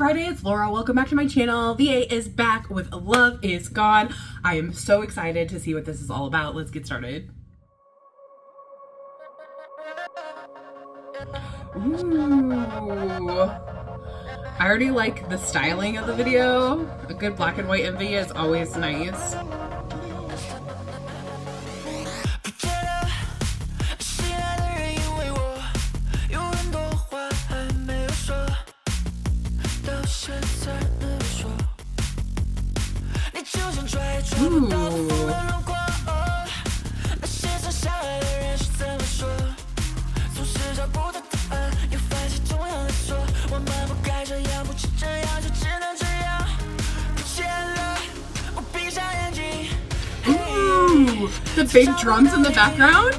Friday, it's Laura. Welcome back to my channel. VA is back with Love Is Gone. I am so excited to see what this is all about. Let's get started. Ooh. I already like the styling of the video. A good black and white MV is always nice. Ooh, the big drums in the background.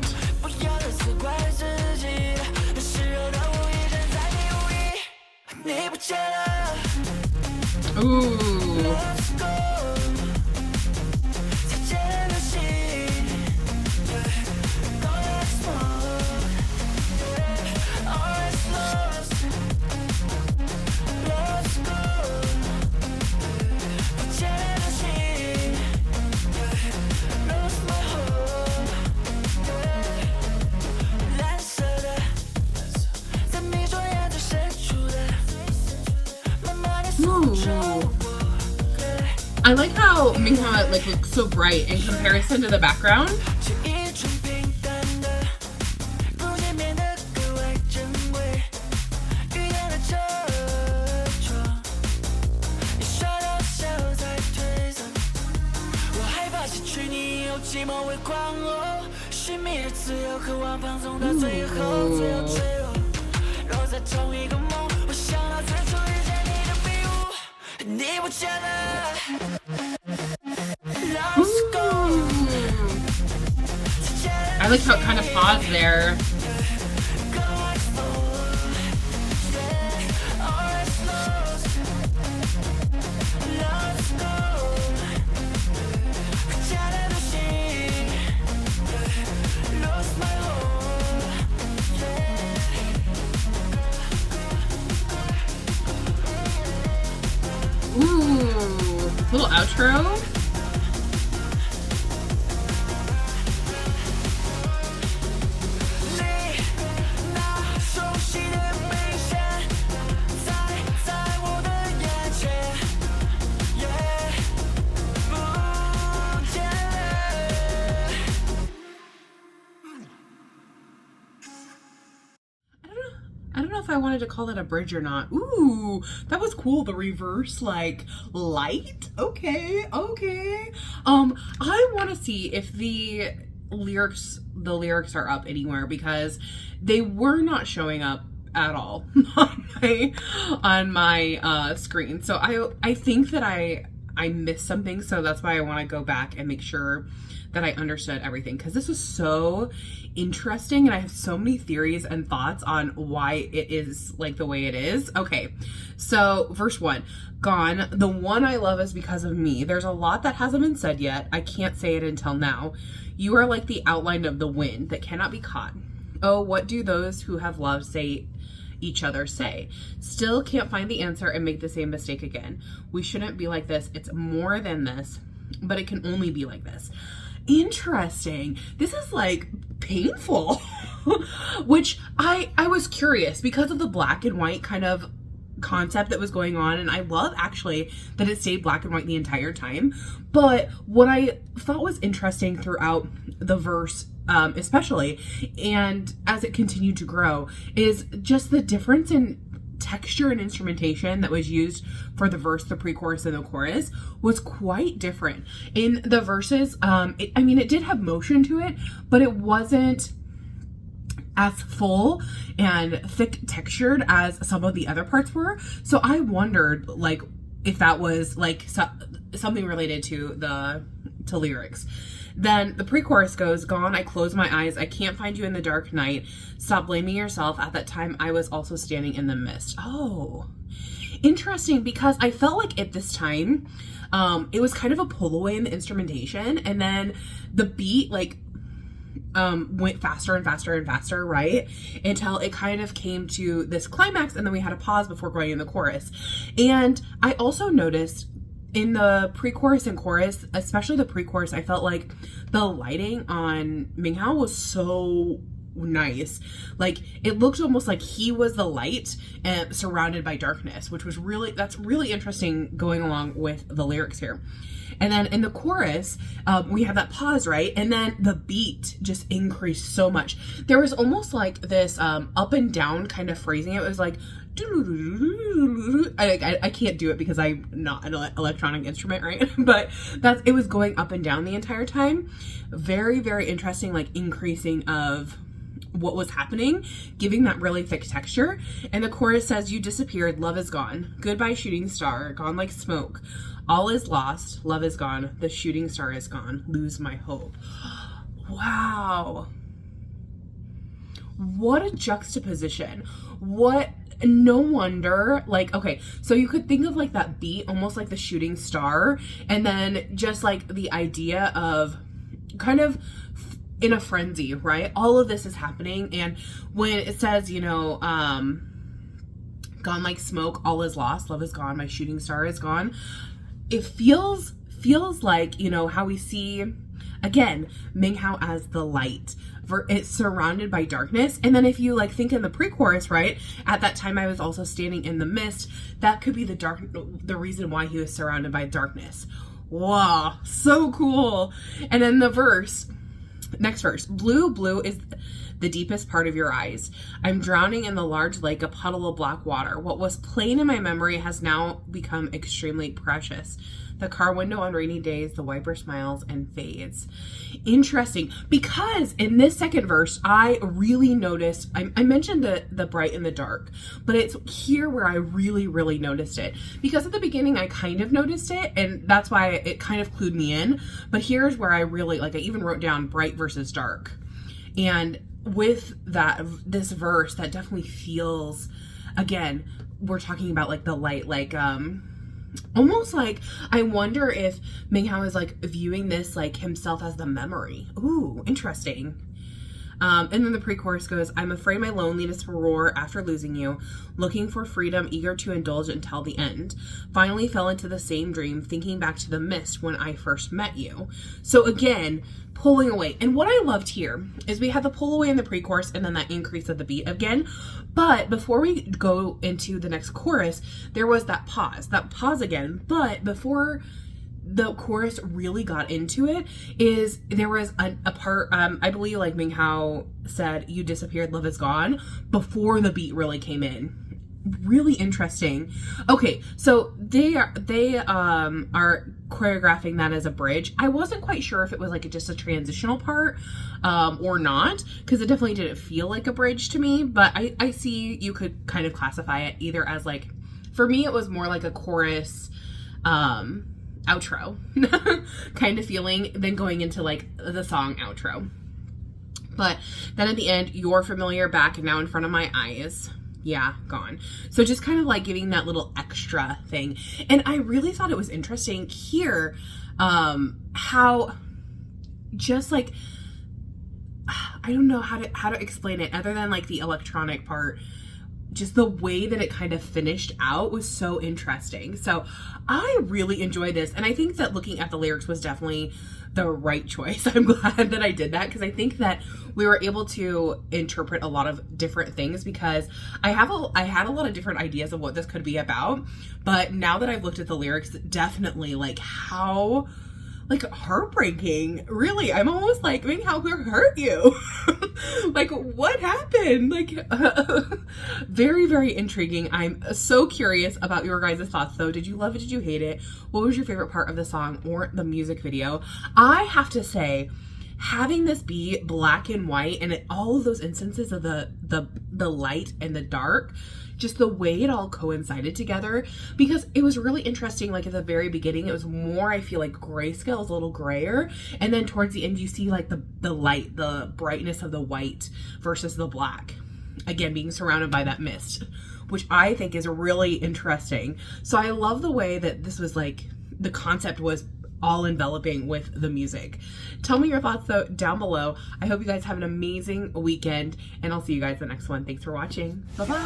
Ooh. I like how Mingha looks so bright in comparison to the background. I like how it kind of paused there. Ooh, little outro. I don't know if I wanted to call that a bridge or not. Ooh, that was cool. The reverse, like, light. Okay. I want to see if the lyrics are up anywhere, because they were not showing up at all on my screen. So I think that I missed something. So that's why I want to go back and make sure that I understood everything, because this was so interesting and I have so many theories and thoughts on why it is like the way it is. Okay, so verse 1, Gone, the one I love is because of me. There's a lot that hasn't been said yet. I can't say it until now. You are like the outline of the wind that cannot be caught. Oh, what do those who have loved say each other say? Still can't find the answer and make the same mistake again. We shouldn't be like this. It's more than this, but it can only be like this. Interesting. This is like painful. Which I was curious because of the black and white kind of concept that was going on, and I love actually that it stayed black and white the entire time. But what I thought was interesting throughout the verse, especially, and as it continued to grow, is just the difference in texture and instrumentation that was used for the verse, the pre-chorus, and the chorus was quite different. In the verses, it did have motion to it, but it wasn't as full and thick textured as some of the other parts were. So I wondered, like, if that was like something related to lyrics. Then the pre-chorus goes, Gone, I close my eyes, I can't find you in the dark night. Stop blaming yourself. At that time, I was also standing in the mist. Oh, interesting, because I felt like at this time, it was kind of a pull away in the instrumentation, and then the beat, like, went faster and faster and faster, right? Until it kind of came to this climax, and then we had a pause before going in the chorus. And I also noticed in the pre-chorus and chorus, especially the pre-chorus, I felt like the lighting on Minghao was so nice. Like, it looked almost like he was the light and surrounded by darkness, which was that's really interesting going along with the lyrics here. And then in the chorus, we have that pause, right? And then the beat just increased so much. There was almost like this up and down kind of phrasing. It was like, I can't do it because I'm not an electronic instrument, right? But it was going up and down the entire time. Very, very interesting, like increasing of what was happening, giving that really thick texture. And the chorus says, "You disappeared, love is gone. Goodbye, shooting star, gone like smoke. All is lost, love is gone. The shooting star is gone. Lose my hope." Wow. What a juxtaposition. No wonder, like, okay, so you could think of like that beat almost like the shooting star, and then just like the idea of kind of in a frenzy, right? All of this is happening, and when it says, gone like smoke, all is lost, love is gone, my shooting star is gone, it feels like, how we see again Minghao as the light. It's surrounded by darkness. And then if you like think in the pre-chorus, right, at that time I was also standing in the mist, that could be the reason why he was surrounded by darkness. Wow, so cool. And then the next verse, blue is the deepest part of your eyes. I'm drowning in the large lake, a puddle of black water. What was plain in my memory has now become extremely precious. The car window on rainy days, the wiper smiles and fades. Interesting, because in this second verse, I really noticed, I mentioned the bright and the dark, but it's here where I really, really noticed it. Because at the beginning, I kind of noticed it, and that's why it kind of clued me in. But here's where I really, I even wrote down bright versus dark. And with this verse, that definitely feels, again, we're talking about like the light, like, almost like I wonder if Minghao is like viewing this like himself as the memory. Ooh, interesting. And then the pre-chorus goes, I'm afraid my loneliness will roar after losing you, looking for freedom, eager to indulge until the end. Finally fell into the same dream, thinking back to the mist when I first met you. So again, pulling away. And what I loved here is we had the pull away in the pre-chorus and then that increase of the beat again. But before we go into the next chorus, there was that pause again. But before the chorus really got into it, is there was a part, I believe like Minghao said, you disappeared, love is gone, before the beat really came in. Really interesting. Okay, so they are choreographing that as a bridge. I wasn't quite sure if it was like just a transitional part or not, because it definitely didn't feel like a bridge to me, but I see you could kind of classify it either as like, for me it was more like a chorus outro kind of feeling than going into like the song outro. But then at the end, you're familiar, back and now in front of my eyes. Yeah, gone. So just kind of like giving that little extra thing. And I really thought it was interesting here, how just like, I don't know how to explain it other than like the electronic part. Just the way that it kind of finished out was so interesting. So I really enjoyed this. And I think that looking at the lyrics was definitely the right choice. I'm glad that I did that, because I think that we were able to interpret a lot of different things, because I had a lot of different ideas of what this could be about. But now that I've looked at the lyrics, definitely like how like heartbreaking. Really, I'm almost like, how hurt you? Like, what happened? Like, very, very intriguing. I'm so curious about your guys' thoughts though. Did you love it? Did you hate it? What was your favorite part of the song or the music video? I have to say, having this be black and white and all of those instances of the light and the dark, just the way it all coincided together, because it was really interesting. Like at the very beginning, it was more, I feel like grayscale is a little grayer, and then towards the end you see like the light, the brightness of the white versus the black, again being surrounded by that mist, which I think is really interesting. So I love the way that this was like, the concept was all enveloping with the music. Tell me your thoughts though down below. I hope you guys have an amazing weekend, and I'll see you guys in the next one. Thanks for watching. Bye bye.